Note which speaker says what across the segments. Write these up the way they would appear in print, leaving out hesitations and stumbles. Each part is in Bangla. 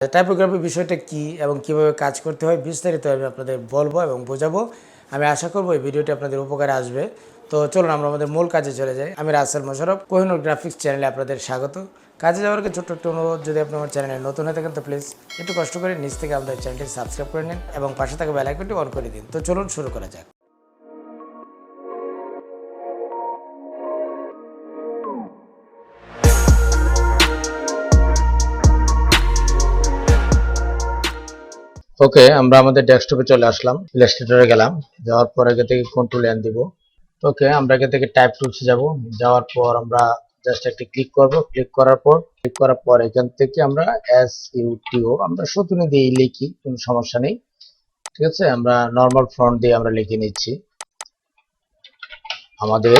Speaker 1: টাইপোগ্রাফি বিষয়টা কি এবং কিভাবে কাজ করতে হয় বিস্তারিত আমি আপনাদের বলবো এবং বোঝাবো। আমি আশা করব এই ভিডিওটি আপনাদের উপকারে আসবে। তো চলুন আমরা আমাদের মূল কাজে চলে যাই। আমি রাসেল মোশাররফ, কোহিনূর গ্রাফিক্স চ্যানেলে আপনাদের স্বাগত। কাজে যাওয়ার আগে ছোট্ট একটু অনুরোধ, যদি আপনি আমার চ্যানেলে নতুন হয়ে থাকেন তো প্লিজ একটু কষ্ট করে নিচ থেকে আমাদের চ্যানেলটি সাবস্ক্রাইব করে নিন এবং পাশে থাকা বেল আইকনটি অন করে দিন। তো চলুন শুরু করা যাক। ওকে, আমরা আমাদের ডেস্কটপে চলে আসলাম, ইলাস্ট্রেটরে গেলাম, যাওয়ার পর এখান থেকে কন্ট্রোল এন দিব। ওকে, আমরা এখান থেকে টাইপ টুলসে যাব, যাওয়ার পর আমরা জাস্ট একটা ক্লিক করব, ক্লিক করার পর এখান থেকে আমরা এস ইউটিও আমরা শতুনি দিয়ে লিখি, কোনো সমস্যা নেই। ঠিক আছে, আমরা নর্মাল ফন্ট দিয়ে আমরা লিখে নিচ্ছি আমাদের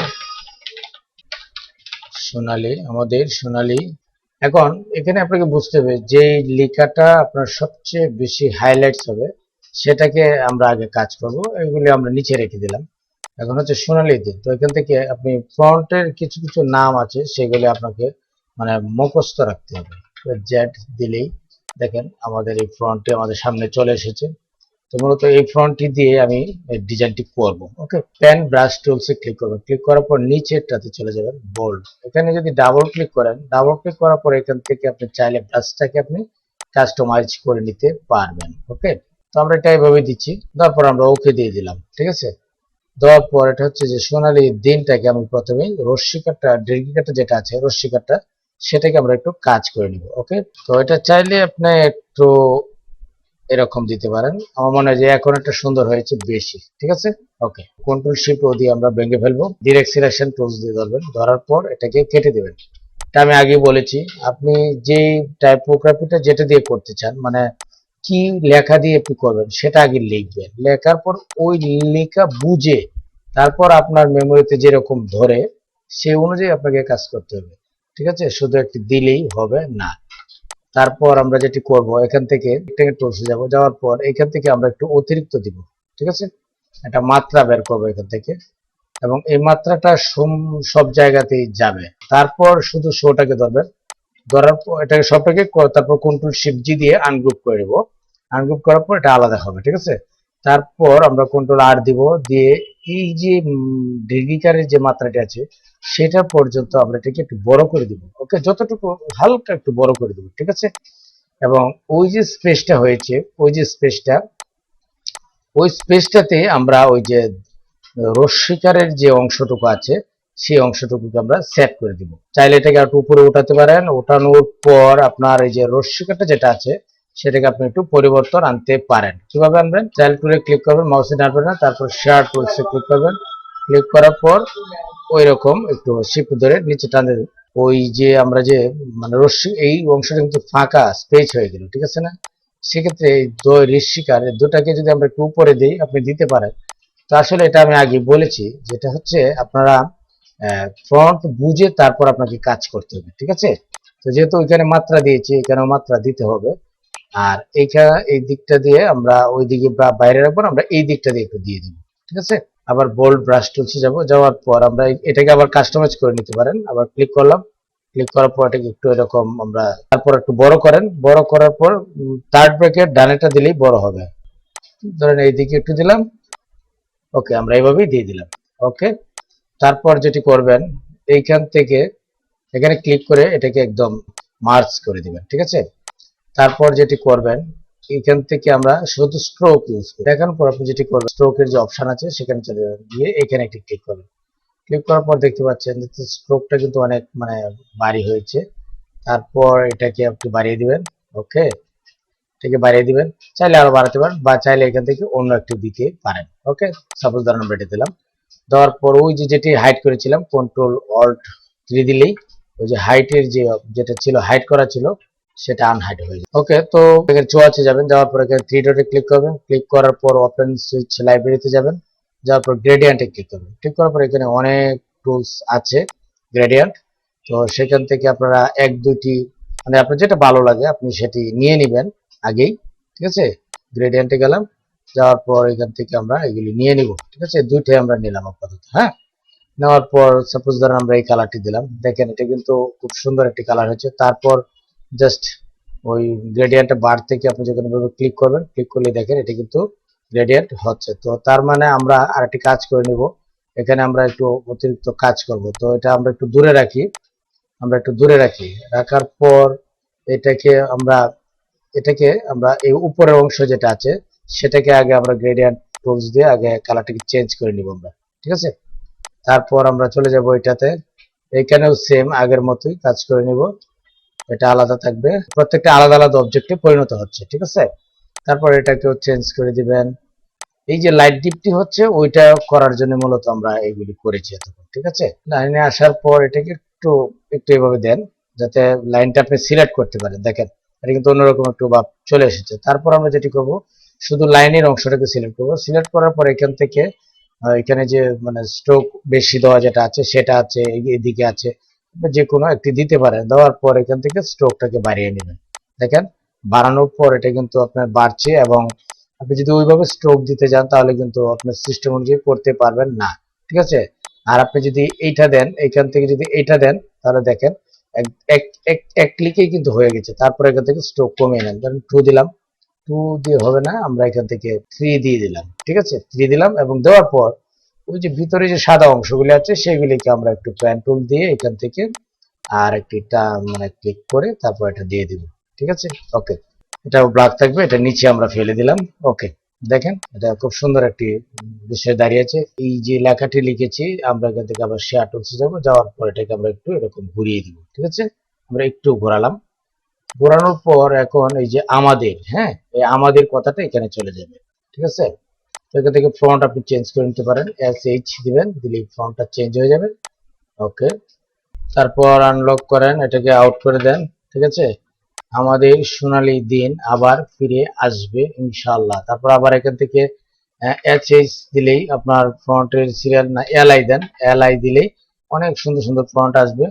Speaker 1: সোনালী। এখন এখানে আপনাকে বুঝতে হবে যে লেখাটা আপনার সবচেয়ে বেশি হাইলাইটস হবে সেটাকে আমরা আগে কাজ করব, এগুলি আমরা নিচে রেখে দিলাম। এখন হচ্ছে সোনালী দিন, তো এখান থেকে আপনি ফ্রন্টের কিছু কিছু নাম আছে সেগুলি আপনাকে মানে মুখস্থ রাখতে হবে। জেড দিলেই দেখেন আমাদের এই ফ্রন্টে আমাদের সামনে চলে এসেছে। তো মূলত এই ফ্রন্টটি দিয়ে আমি ডিজাইনটি করব। ওকে, পেন ব্রাশ টুলসে ক্লিক করবেন, ক্লিক করার পর নিচেরটাতে চলে যাবেন বোল্ড। এখানে যদি ডাবল ক্লিক করেন, ডাবল ক্লিক করার পর এখান থেকে আপনি চাইলে ব্রাশটাকে আপনি কাস্টমাইজ করে নিতে পারবেন। ওকে, তো আমরা এটা এইভাবে দিচ্ছি, তারপর আমরা ওকে দিয়ে দিলাম। ঠিক আছে, দেওয়ার পর এটা হচ্ছে যে সোনালী দিনটাকে আমি প্রথমে রশ্মিকাটা দীর্ঘিকাটা যেটা আছে রশ্মিকাটা সেটাকে আমরা একটু কাজ করে নিব। ওকে, তো এটা চাইলে আপনি একটু এরকম দিতে পারেন, আমার মনে হয় যে এখন একটা সুন্দর হয়েছে বেশি। ঠিক আছে, ওকে, কন্ট্রোল শিফট ও দিয়ে আমরা ভেঙে ফেলবো, ডিরেক্ট সিলেকশন টুলস দিয়ে ধরবেন, ধরার পর এটাকে কেটে দেবেন। এটা আমি আগে বলেছি, আপনি যে টাইপোগ্রাফিটা যেটা দিয়ে করতে চান, মানে কি লেখা দিয়ে আপনি করবেন সেটা আগে লিখবেন, লেখার পর ওই লেখা বুঝে তারপর আপনার মেমোরিতে যেরকম ধরে সেই অনুযায়ী আপনাকে কাজ করতে হবে। ঠিক আছে, শুধু একটি দিলেই হবে না। তারপর আমরা যেটি করব, এখান থেকে টুলসে যাব, যাওয়ার পর এখান থেকে আমরা একটু অতিরিক্ত দিব। ঠিক আছে, একটা মাত্রা বের করবো এখান থেকে, এবং এই মাত্রাটা সব জায়গাতেই যাবে। তারপর শুধু শোটাকে ধরবেন, ধরার পর এটাকে সবটাকে তারপর কন্ট্রোল শিফট জি দিয়ে আনগ্রুপ করে দেবো। আনগ্রুপ করার পর এটা আলাদা হবে। ঠিক আছে, তারপর আমরা কন্ট্রোল আর দিব, দিয়ে এই যে দীর্ঘিকারের যে মাত্রাটি আছে সেটা পর্যন্ত আমরা এটাকে একটু বড় করে দিব। ওকে, যতটুকু হালকা একটু বড় করে দিব। ঠিক আছে, এবং ওই যে স্পেসটা হয়েছে ওই স্পেসটাতে আমরা ওই যে রশ্মিকারের যে অংশটুকু আছে সেই অংশটুকুকে আমরা সেট করে দিব। চাইলে এটাকে একটু উপরে উঠাতে পারেন, ওঠানোর পর আপনার এই যে রশ্মিকারটা যেটা আছে সেটাকে আপনি একটু পরিবর্তন আনতে পারেন। কিভাবে আনবেন, চাইল্ড টুলে ক্লিক করবেন, মাউসে টানবেন না, তারপর শেয়ার টুলসে ক্লিক করবেন, ক্লিক করার পর ওই রকম একটু শিফট ধরে নিচে টানতে দেবেন। ওই যে আমরা যে মানে রশ্মি এই অংশটা কিন্তু ফাঁকা স্পেস হয়ে গেল। ঠিক আছে না, সেক্ষেত্রে এই রশ্মিকার দুটাকে যদি আমরা একটু উপরে দিই, আপনি দিতে পারেন। তো আসলে এটা আমি আগে বলেছি, যেটা হচ্ছে আপনারা ফ্রন্ট বুঝে তারপর আপনাকে কাজ করতে হবে। ঠিক আছে, তো যেহেতু এখানে মাত্রা দিয়েছি এখানেও মাত্রা দিতে হবে, আর এইখানে এই দিকটা দিয়ে আমরা ওই দিকে বাইরে রাখবো, আমরা এই দিকটা দিয়ে একটু দিয়ে দিব। ঠিক আছে, আবার বোল্ড ব্রাশ টুলসে যাব, যাওয়ার পর আমরা এটাকে আবার কাস্টমাইজ করে নিতে পারেন। আবার ক্লিক করলাম, ক্লিক করার পর এটাকে একটু এরকম আমরা তারপর একটু বড় করেন, বড় করার পর থার্ড ব্র্যাকেট ডানেটা দিলেই বড় হবে। ধরেন এই দিকে একটু দিলাম। ওকে, আমরা এইভাবেই দিয়ে দিলাম। ওকে, তারপর যেটি করবেন, এইখান থেকে এখানে ক্লিক করে এটাকে একদম মার্জ করে দিবেন। ঠিক আছে, তারপর যেটি করবেন, এখান থেকে আমরা শুধু স্ট্রোক ইউজ করি, দেখানোর পর আপনি যেটি করবেন স্ট্রোকের যে অপশন আছে সেখানে চলে যাবেন, গিয়ে এখানে একটি ক্লিক করবেন। ক্লিক করার পর দেখতে পাচ্ছেন যে স্ট্রোকটা কিন্তু অনেক মানে ভারী হয়েছে। তারপর এটাকে আপনি বাড়িয়ে দিবেন। ওকে, এটাকে বাড়িয়ে দিবেন, চাইলে আরো বাড়াতে পারেন বা চাইলে এখান থেকে অন্য একটু দিতে পারেন। ওকে, সাপোজ ধরেন আমরা এটা দিলাম, দেওয়ার পর ওই যে যেটি হাইড করেছিলাম কন্ট্রোল অল্ট 3 দিলেই ওই যে হাইটের যে যেটা ছিল হাইড করা ছিল সেটা আনহাইড হয়ে যাবে। ওকে, তো এখানে চুয়াচে যাবেন, যাওয়ার পর এখানে 3 ডটে ক্লিক করবেন, ক্লিক করার পর ওপেন সুইচ লাইব্রেরিতে যাবেন, যাওয়ার পর গ্রেডিয়েন্টে ক্লিক করবেন। ক্লিক করার পর এখানে অনেক টুলস আছে গ্রেডিয়েন্ট, তো সেখান থেকে আপনারা এক দুইটি মানে আপনার যেটা ভালো লাগে আপনি সেটি নিয়ে নেবেন আগেই। ঠিক আছে, গ্রেডিয়েন্টে গেলাম, যাওয়ার পর এখান থেকে আমরা এগুলি নিয়ে নিব। ঠিক আছে, দুইটাই আমরা নিলাম আপাতত। হ্যাঁ, নেওয়ার পর সাপোজ ধরেন আমরা এই কালারটি দিলাম, দেখেন এটা কিন্তু খুব সুন্দর একটি কালার হচ্ছে। তারপর জাস্ট ওই গ্রেডিয়েন্ট বার থেকে আপনি যখন এভাবে ক্লিক করবেন, ক্লিক করলে দেখেন এটা কিন্তু গ্রেডিয়েন্ট হচ্ছে। তো তার মানে আমরা আরেকটি কাজ করে নিব, এখানে আমরা একটু অতিরিক্ত কাজ করব। তো এটা আমরা একটু দূরে রাখি, রাখার পর এটাকে আমরা এই উপরের অংশ যেটা আছে সেটাকে আগে আমরা গ্রেডিয়েন্ট টুলস দিয়ে আগে কালারটাকে চেঞ্জ করে নিব আমরা, ঠিক আছে। তারপর আমরা চলে যাব এটাতে, এখানেও সেম আগের মতোই কাজ করে নিব। এটা আলাদা থাকবে, প্রত্যেকটা আলাদা আলাদা অবজেক্টে পরিণত হচ্ছে, ঠিক আছে। তারপর এটাকেও চেঞ্জ করে দিবেন। এই যে লাইট ডিপটি হচ্ছে ওইটা করার জন্য মূলত আমরা এইগুলি করেছি এতক্ষণ, ঠিক আছে। লাইনে আসার পর এটাকে একটু একটু এভাবে দেন যাতে লাইনটা আপনি সিলেক্ট করতে পারেন। দেখেন এটা কিন্তু অন্যরকম একটু ভাব চলে এসেছে। তারপর আমরা যেটি করব, শুধু লাইনের অংশটাকে সিলেক্ট করব। সিলেক্ট করার পর এখান থেকে এখানে যে মানে স্ট্রোক বেশি দেওয়া যেটা আছে সেটা আছে, এদিকে আছে, যে কোনো একটি দিতে পারেন। দেওয়ার পর এখান থেকে স্ট্রোকটাকে বাড়িয়ে নেবেন। দেখেন বাড়ানোর পর এটা কিন্তু আপনার বাড়ছে, এবং আপনি যদি ওইভাবে স্ট্রোক দিতে যান তাহলে কিন্তু আপনার সিস্টেম অনুযায়ী করতে পারবেন না, ঠিক আছে। আর আপনি যদি এইটা দেন, এখান থেকে যদি এইটা দেন তাহলে দেখেন এক এক এক এক ক্লিকেই কিন্তু হয়ে গেছে। তারপর এখান থেকে স্ট্রোক কমিয়ে নেন, ধরেন 2 দিলাম, 2 দিয়ে হবে না, আমরা এখান থেকে 3 দিয়ে দিলাম, ঠিক আছে। 3 দিলাম এবং দেওয়ার পর ওই যে ভিতরে যে সাদা অংশগুলি আছে সেগুলিকে আমরা একটু প্যান টুল দিয়ে এখান থেকে আর একটা মানে ক্লিক করে তারপর এটা দিয়ে দিব, ঠিক আছে। ওকে, এটাও ব্ল্যাক থাকবে, এটা নিচে আমরা ফেলে দিলাম। ওকে, দেখেন এটা খুব সুন্দর একটি বিষয় দাঁড়িয়েছে। এই যে লেখাটি লিখেছি আমরা এখান থেকে আবার শেয়ার টুলসে যাবো, যাওয়ার পর এটাকে আমরা একটু এরকম ঘুরিয়ে দিব, ঠিক আছে। আমরা একটু ঘোরালাম, ঘোরানোর পর এখন এই যে আমাদের, হ্যাঁ, এই আমাদের কথাটা এখানে চলে যাবে, ঠিক আছে। তো এখান থেকে ফন্ট আপনি চেঞ্জ করে নিতে পারেন, SH দিবেন, দিলে ফন্টটা চেঞ্জ হয়ে যাবে। ওকে, তারপর আনলক করেন, এটাকে আউট করে দেন, ঠিক আছে। আমাদের সোনালী দিন আবার ফিরে আসবে ইনশাআল্লাহ। তারপর আবার এখান থেকে SH দিলেই আপনার ফন্টের সিরিয়াল না LI দেন, LI দিলেই অনেক সুন্দর সুন্দর ফন্ট আসবে।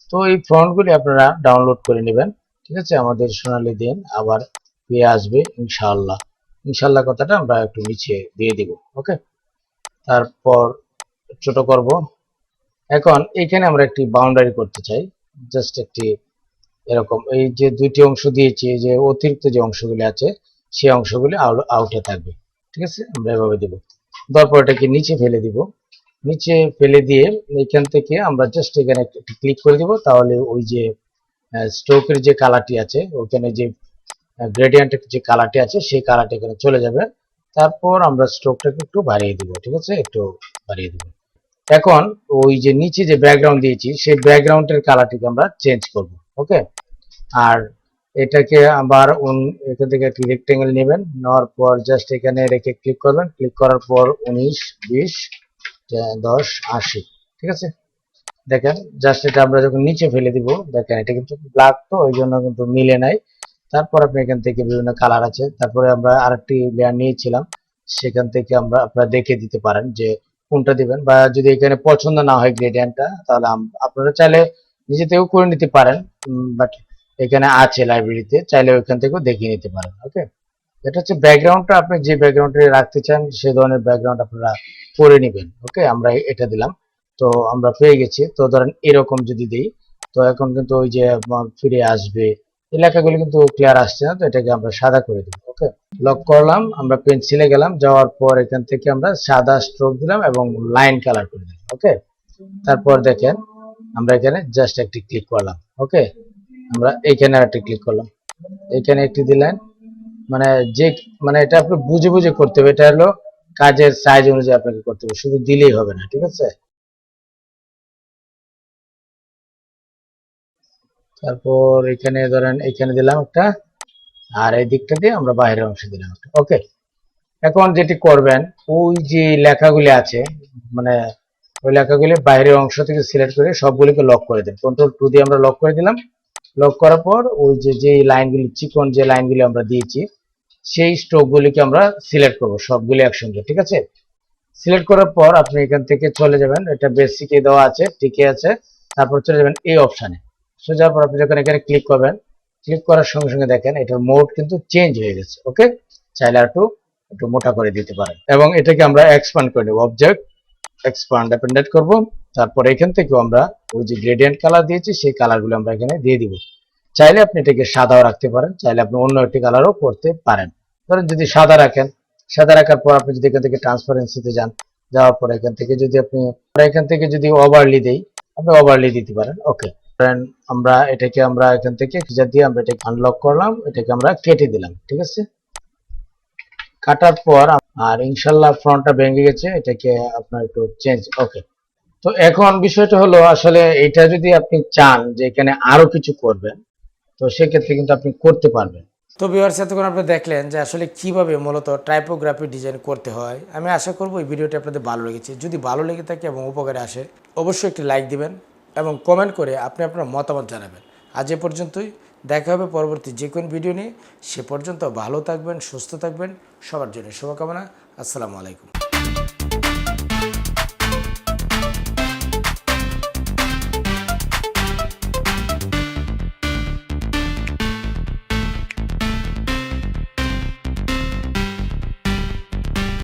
Speaker 1: তো এই ফন্টগুলি আপনারা ডাউনলোড করে নেবেন, ঠিক আছে। আমাদের সোনালী দিন আবার ফিরে আসবে ইনশাআল্লাহ, ইনশাআল্লাহ কথাটা আমরা একটু নিচে দিয়ে দিব। ওকে, তারপর ছোট করব। এখন এখানে আমরা একটি বাউন্ডারি করতে চাই, জাস্ট একটি এরকম, এই যে দুইটি অংশ দিয়েছি, যে অতিরিক্ত যে অংশগুলি আছে সেই অংশগুলি আউটে থাকবে, ঠিক আছে। আমরা এভাবে দেব, তারপর এটাকে নিচে ফেলে দিব। নিচে ফেলে দিয়ে এখান থেকে আমরা জাস্ট এখানে একটু ক্লিক করে দিব, তাহলে ওই যে স্ট্রোকের যে কালারটি আছে ওখানে যে গ্রেডিয়েন্টের যে কালারটি আছে সেই কালারটি এখানে চলে যাবে। তারপর আমরা স্ট্রোকটাকে একটু বাড়িয়ে দিব, ঠিক আছে, একটু বাড়িয়ে দিব। এখন ওই যে নিচে যে ব্যাকগ্রাউন্ড দিয়েছি সেই ব্যাকগ্রাউন্ডের কালারটিকে আমরা চেঞ্জ করব। ওকে, আর এটাকে আবার এখান থেকে একটি রেক্টেঙ্গেল নেবেন, নেওয়ার পর জাস্ট এখানে রেখে ক্লিক করবেন, ক্লিক করার পর 19, 20, 10, 80, ঠিক আছে। দেখেন জাস্ট এটা আমরা যখন নিচে ফেলে দিব, দেখেন এটা কিন্তু ব্ল্যাক, তো ওই জন্য কিন্তু মিলে নাই। তারপর আপনি এখান থেকে বিভিন্ন কালার আছে, তারপরে আমরা আরেকটি লেয়ার নিয়েছিলাম, সেখান থেকে আপনারা দেখে দিতে পারেন যে কোনটা দিবেন, বা যদি এখানে পছন্দ না হয় গ্রেডিয়েন্টটা তাহলে আপনারা চাইলে নিজেতেও করে নিতে পারেন, বাট এখানে আছে লাইব্রেরিতে, চাইলে ওইখান থেকেও দেখিয়ে নিতে পারেন। ওকে, এটা হচ্ছে ব্যাকগ্রাউন্ডটা, আপনি যে ব্যাকগ্রাউন্ডে রাখতে চান সেই ধরনের ব্যাকগ্রাউন্ড আপনারা করে নেবেন। ওকে, আমরা এটা দিলাম, তো আমরা পেয়ে গেছি। তো ধরেন এরকম যদি দিই, তো এখন কিন্তু ওই যে ফিরে আসবে এই লেখাগুলো কিন্তু ক্লিয়ার আসছে না, তো এটাকে আমরা সাদা করে দেবো। ওকে, লক করলাম, আমরা পেন্সিলে গেলাম, যাওয়ার পর এখান থেকে আমরা সাদা স্ট্রোক দিলাম এবং লাইন কালার করে দিলাম। ওকে, তারপর দেখেন আমরা এখানে জাস্ট একটি ক্লিক করলাম। ওকে, আমরা এখানে একটি ক্লিক করলাম, এখানে একটি দিলেন, মানে যে মানে এটা আপনি বুঝে বুঝে করতে হবে, এটা হলো কাজের সাইজ অনুযায়ী আপনাকে করতে হবে, শুধু দিলেই হবে না, ঠিক আছে। তারপর এখানে ধরেন এখানে দিলাম একটা, আর এই দিকটা দিয়ে আমরা বাইরের অংশ দিলাম একটা। ওকে, এখন যেটি করবেন, ওই যে লেখাগুলি আছে মানে ওই লেখাগুলি বাইরের অংশ থেকে সিলেক্ট করে সবগুলিকে লক করে দেন, Ctrl+2 দিয়ে আমরা লক করে দিলাম। লক করার পর ওই যে লাইনগুলি, চিকন যে লাইনগুলি আমরা দিয়েছি সেই স্ট্রোকগুলিকে আমরা সিলেক্ট করব সবগুলি একসঙ্গে, ঠিক আছে। সিলেক্ট করার পর আপনি এখান থেকে চলে যাবেন, এটা বেসিকে দেওয়া আছে, ঠিকই আছে। তারপর চলে যাবেন এই অপশানে, যাওয়ার পর আপনি যখন এখানে ক্লিক করবেন, ক্লিক করার সঙ্গে সঙ্গে দেখেন এটার মোড কিন্তু চেঞ্জ হয়ে গেছে। ওকে, চাইলে একটু একটু মোটা করে দিতে পারেন, এবং এটাকে আমরা এক্সপান্ড করে নেব, অবজেক্ট এক্সপান্ড অ্যাপেন্ডেড করব। তারপর এখান থেকেও আমরা ওই যে গ্রেডিয়েন্ট কালার দিয়েছি সেই কালারগুলো আমরা এখানে দিয়ে দিব। চাইলে আপনি এটাকে সাদাও রাখতে পারেন, চাইলে আপনি অন্য একটি কালারও করতে পারেন। ধরেন যদি সাদা রাখেন, সাদা রাখার পর আপনি যদি এখান থেকে ট্রান্সপারেন্সিতে যান, যাওয়ার পর এখান থেকে যদি ওভারলি দেই, আপনি ওভারলি দিতে পারেন। ওকে, আমরা এখান থেকে ফিচার দিয়ে আমরা এটাকে আনলক করলাম, এটাকে আমরা কেটে দিলাম। ঠিক আছে, কাটার পর আর ইনশাল্লাহ ফ্রন্টটা ভেঙে গেছে, এটাকে আপনার একটু চেঞ্জ। ওকে, তো এখন বিষয়টা হলো আসলে এটা যদি আপনি চান যে এখানে আরো কিছু করবেন, তো সেক্ষেত্রে কিন্তু আপনি করতে পারবেন।
Speaker 2: তো ভিউয়ার্স, এতক্ষণ আপনি দেখলেন যে আসলে কিভাবে মূলত টাইপোগ্রাফি ডিজাইন করতে হয়। আমি আশা করব এই ভিডিওটি আপনাদের ভালো লেগেছে। যদি ভালো লেগে থাকে এবং উপকারে আসে, অবশ্যই একটি লাইক দিবেন এবং কমেন্ট করে আপনি আপনার মতামত জানাবেন। আজ এ পর্যন্তই, দেখা হবে পরবর্তী যে কোনো ভিডিও নিয়ে। সে পর্যন্ত ভালো থাকবেন, সুস্থ থাকবেন, সবার জন্য শুভকামনা। আসসালামু আলাইকুম।